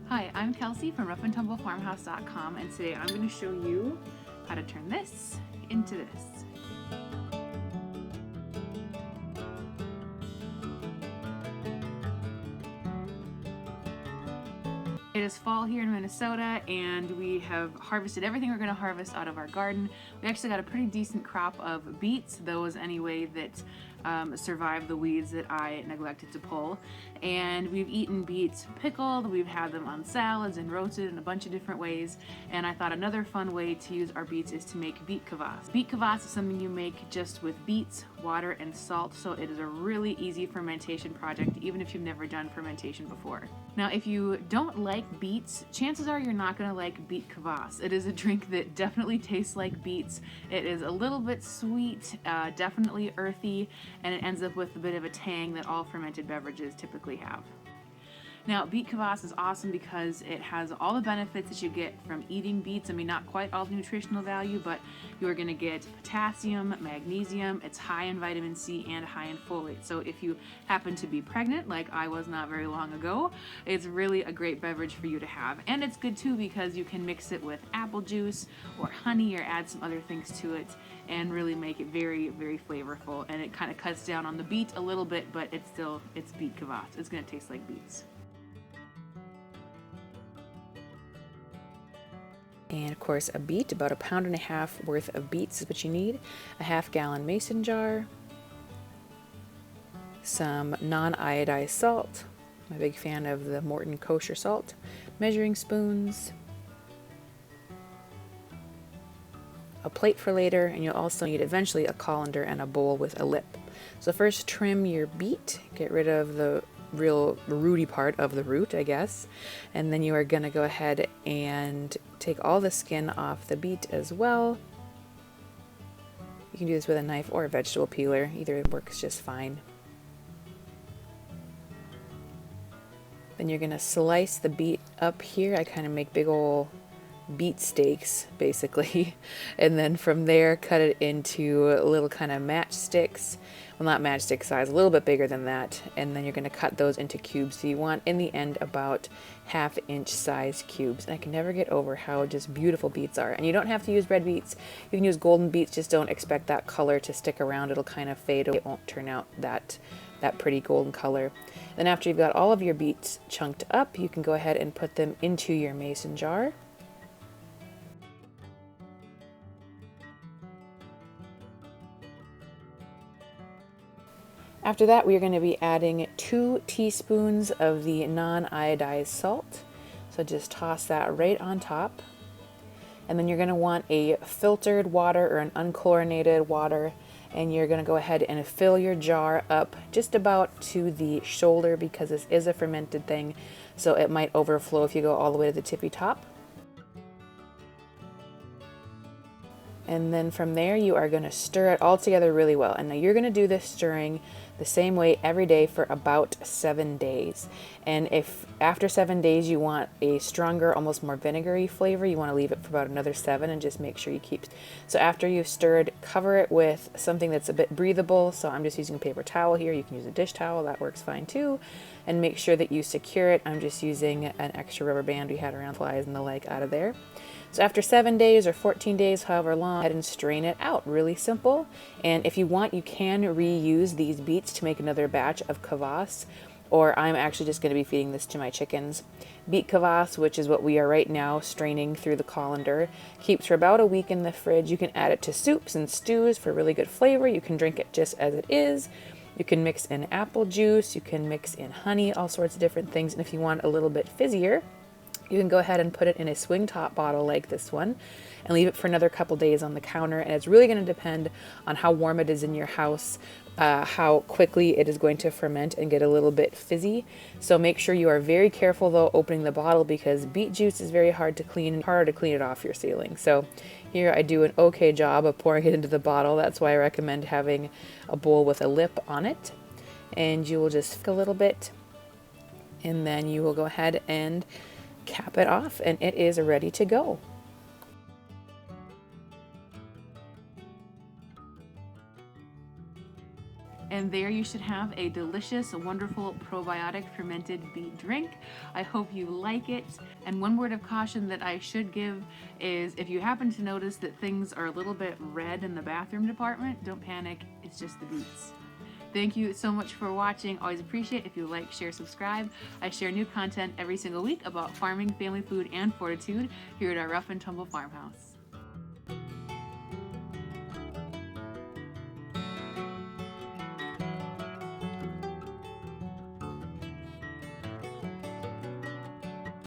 Hi, I'm Kelsey from roughandtumblefarmhouse.com, and today I'm going to show you how to turn this into this. It is fall here in Minnesota, and we have harvested everything we're going to harvest out of our garden. We actually got a pretty decent crop of beets, those anyway that survived the weeds that I neglected to pull. And we've eaten beets pickled, we've had them on salads and roasted in a bunch of different ways. And I thought another fun way to use our beets is to make beet kvass. Beet kvass is something you make just with beets, water, and salt, so it is a really easy fermentation project, even if you've never done fermentation before. Now, if you don't like beets, chances are you're not going to like beet kvass. It is a drink that definitely tastes like beets. It is a little bit sweet, definitely earthy, and it ends up with a bit of a tang that all fermented beverages typically have. Now, beet kvass is awesome because it has all the benefits that you get from eating beets. I mean, not quite all the nutritional value, but you're going to get potassium, magnesium. It's high in vitamin C and high in folate. So if you happen to be pregnant, like I was not very long ago, it's really a great beverage for you to have. And it's good too because you can mix it with apple juice or honey or add some other things to it and really make it very, very flavorful. And it kind of cuts down on the beet a little bit, but it's beet kvass. It's going to taste like beets. And of course a beet, about 1.5 pounds worth of beets is what you need, a 1/2 gallon mason jar, some non-iodized salt, I'm a big fan of the Morton kosher salt, measuring spoons, a plate for later, and you'll also need eventually a colander and a bowl with a lip. So first trim your beet, get rid of the real rooty part of the root, I guess, and then you are going to go ahead and take all the skin off the beet as well. You can do this with a knife or a vegetable peeler, either works just fine. Then you're going to slice the beet up here. I kind of make big old beet steaks basically, and then from there cut it into little kind of matchsticks. Well, not matchstick size, a little bit bigger than that, and then you're going to cut those into cubes. So you want in the end about 1/2 inch size cubes. And I can never get over how just beautiful beets are. And you don't have to use red beets, you can use golden beets, just don't expect that color to stick around. It'll kind of fade away. It won't turn out that pretty golden color. Then after you've got all of your beets chunked up, you can go ahead and put them into your mason jar. After that, we are going to be adding 2 teaspoons of the non-iodized salt. So just toss that right on top. And then you're going to want a filtered water or an unchlorinated water. And you're going to go ahead and fill your jar up just about to the shoulder because this is a fermented thing. So it might overflow if you go all the way to the tippy top. And then from there, you are going to stir it all together really well. And now you're going to do this stirring the same way every day for about 7 days. And if after 7 days you want a stronger, almost more vinegary flavor, you want to leave it for about another 7 and just make sure you keep. So after you've stirred, cover it with something that's a bit breathable. So I'm just using a paper towel here. You can use a dish towel, that works fine too. And make sure that you secure it. I'm just using an extra rubber band we had around flies and the like out of there. So after 7 days or 14 days, however long, go ahead and strain it out. Really simple. And if you want, you can reuse these beets to make another batch of kvass, or I'm actually just going to be feeding this to my chickens. Beet kvass, which is what we are right now straining through the colander, keeps for about a week in the fridge. You can add it to soups and stews for really good flavor. You can drink it just as it is. You can mix in apple juice, you can mix in honey, all sorts of different things. And if you want a little bit fizzier, you can go ahead and put it in a swing top bottle like this one and leave it for another couple days on the counter. And it's really going to depend on how warm it is in your house, how quickly it is going to ferment and get a little bit fizzy. So make sure you are very careful though opening the bottle because beet juice is very hard to clean and harder to clean it off your ceiling. So here I do an okay job of pouring it into the bottle. That's why I recommend having a bowl with a lip on it. And you will just a little bit and then you will go ahead and cap it off and it is ready to go. And there you should have a delicious, wonderful probiotic fermented beet drink. I hope you like it. And one word of caution that I should give is if you happen to notice that things are a little bit red in the bathroom department, don't panic, it's just the beets. Thank you so much for watching. Always appreciate if you like, share, subscribe. I share new content every single week about farming, family food, and fortitude here at our Rough and Tumble farmhouse.